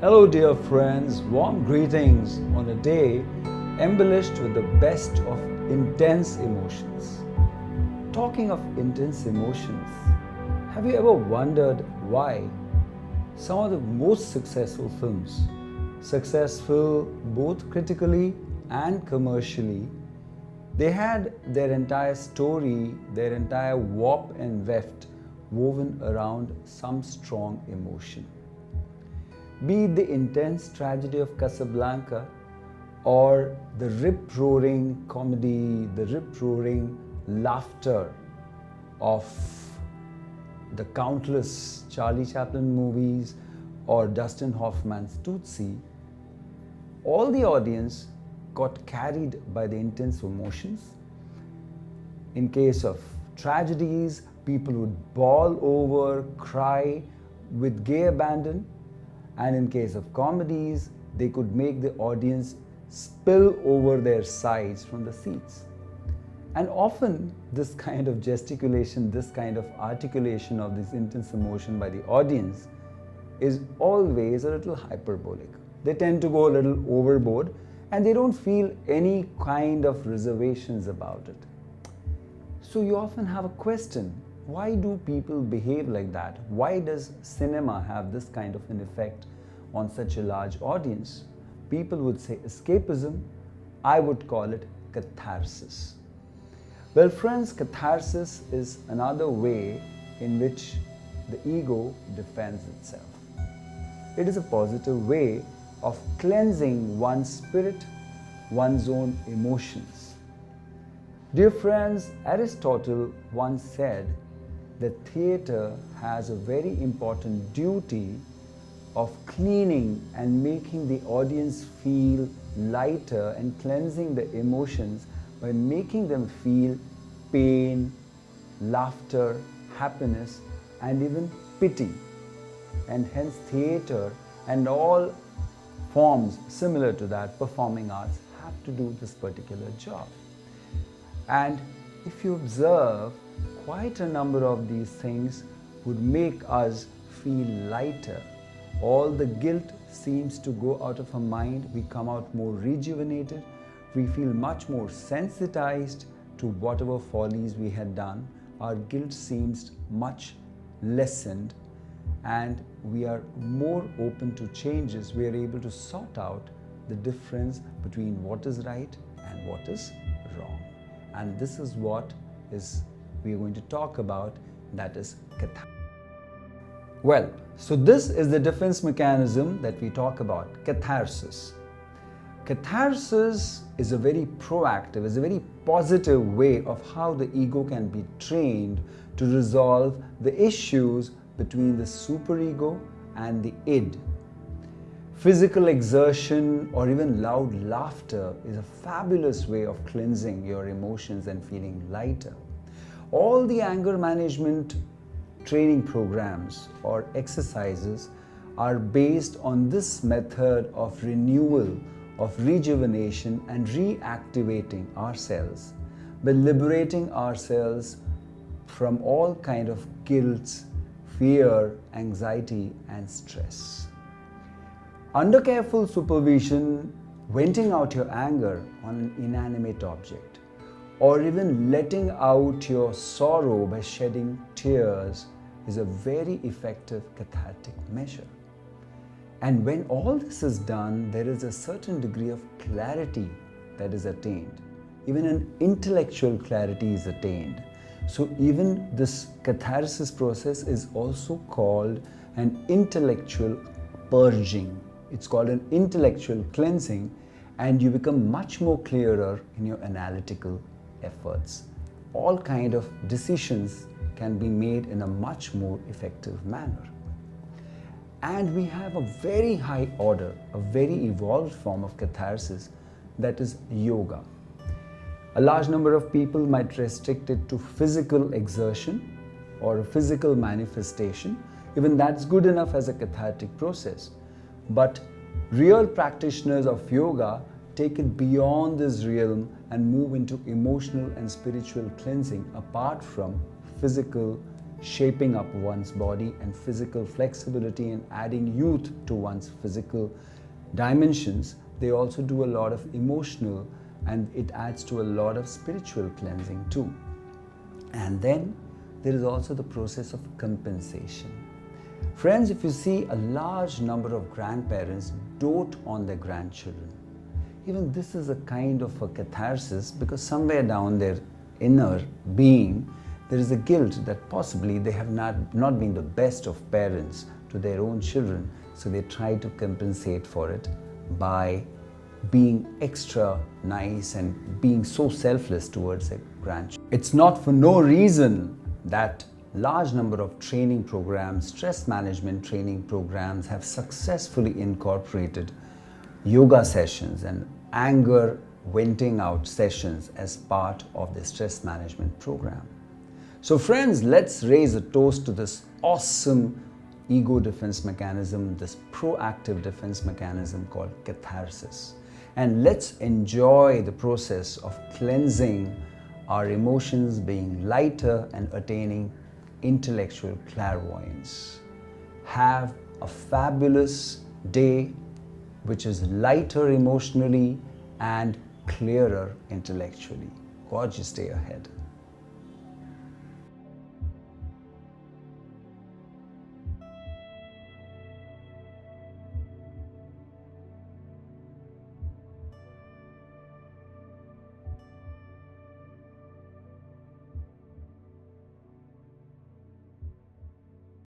Hello, dear friends, warm greetings on a day embellished with the best of intense emotions. Talking of intense emotions, have you ever wondered why some of the most successful films, successful both critically and commercially, they had their entire story, their entire warp and weft woven around some strong emotion? Be it the intense tragedy of Casablanca or the rip-roaring comedy, the rip-roaring laughter of the countless Charlie Chaplin movies or Dustin Hoffman's Tootsie, all the audience got carried by the intense emotions. In case of tragedies, people would bawl over, cry with gay abandon. And in case of comedies, they could make the audience spill over their sides from the seats. And often this kind of gesticulation, this kind of articulation of this intense emotion by the audience is always a little hyperbolic. They tend to go a little overboard and they don't feel any kind of reservations about it. So you often have a question. Why do people behave like that? Why does cinema have this kind of an effect on such a large audience? People would say escapism. I would call it catharsis. Well, friends, catharsis is another way in which the ego defends itself. It is a positive way of cleansing one's spirit, one's own emotions. Dear friends, Aristotle once said that theatre has a very important duty of cleaning and making the audience feel lighter and cleansing the emotions by making them feel pain, laughter, happiness, and even pity. And hence theatre and all forms similar to that, performing arts, have to do this particular job. And if you observe, quite a number of these things would make us feel lighter. All the guilt seems to go out of our mind. We come out more rejuvenated. We feel much more sensitized to whatever follies we had done. Our guilt seems much lessened and we are more open to changes. We are able to sort out the difference between what is right and what is wrong. And this is what we are going to talk about, that is catharsis. Well, so this is the defense mechanism that we talk about, catharsis. Catharsis is a very proactive, is a very positive way of how the ego can be trained to resolve the issues between the superego and the id. Physical exertion or even loud laughter is a fabulous way of cleansing your emotions and feeling lighter. All the anger management training programs or exercises are based on this method of renewal, of rejuvenation and reactivating ourselves by liberating ourselves from all kind of guilt, fear, anxiety and stress. Under careful supervision, venting out your anger on an inanimate object or even letting out your sorrow by shedding tears is a very effective cathartic measure. And when all this is done, there is a certain degree of clarity that is attained. Even an intellectual clarity is attained. So even this catharsis process is also called an intellectual purging. It's called an intellectual cleansing, and you become much more clearer in your analytical efforts. All kind of decisions can be made in a much more effective manner. And we have a very high order, a very evolved form of catharsis, that is yoga. A large number of people might restrict it to physical exertion or a physical manifestation. Even that's good enough as a cathartic process. But real practitioners of yoga take it beyond this realm and move into emotional and spiritual cleansing apart from physical shaping up one's body and physical flexibility and adding youth to one's physical dimensions, they also do a lot of emotional, and it adds to a lot of spiritual cleansing too. And then there is also the process of compensation. Friends, if you see a large number of grandparents dote on their grandchildren, even this is a kind of a catharsis, because somewhere down their inner being, there is a guilt that possibly they have not been the best of parents to their own children, so they try to compensate for it by being extra nice and being so selfless towards their grandchildren. It's not for no reason that large number of training programs, stress management training programs have successfully incorporated yoga sessions and anger venting out sessions as part of the stress management program. So friends, let's raise a toast to this awesome ego defense mechanism, this proactive defense mechanism called catharsis. And let's enjoy the process of cleansing our emotions, being lighter and attaining intellectual clairvoyance. Have a fabulous day which is lighter emotionally and clearer intellectually. Gorgeous day ahead.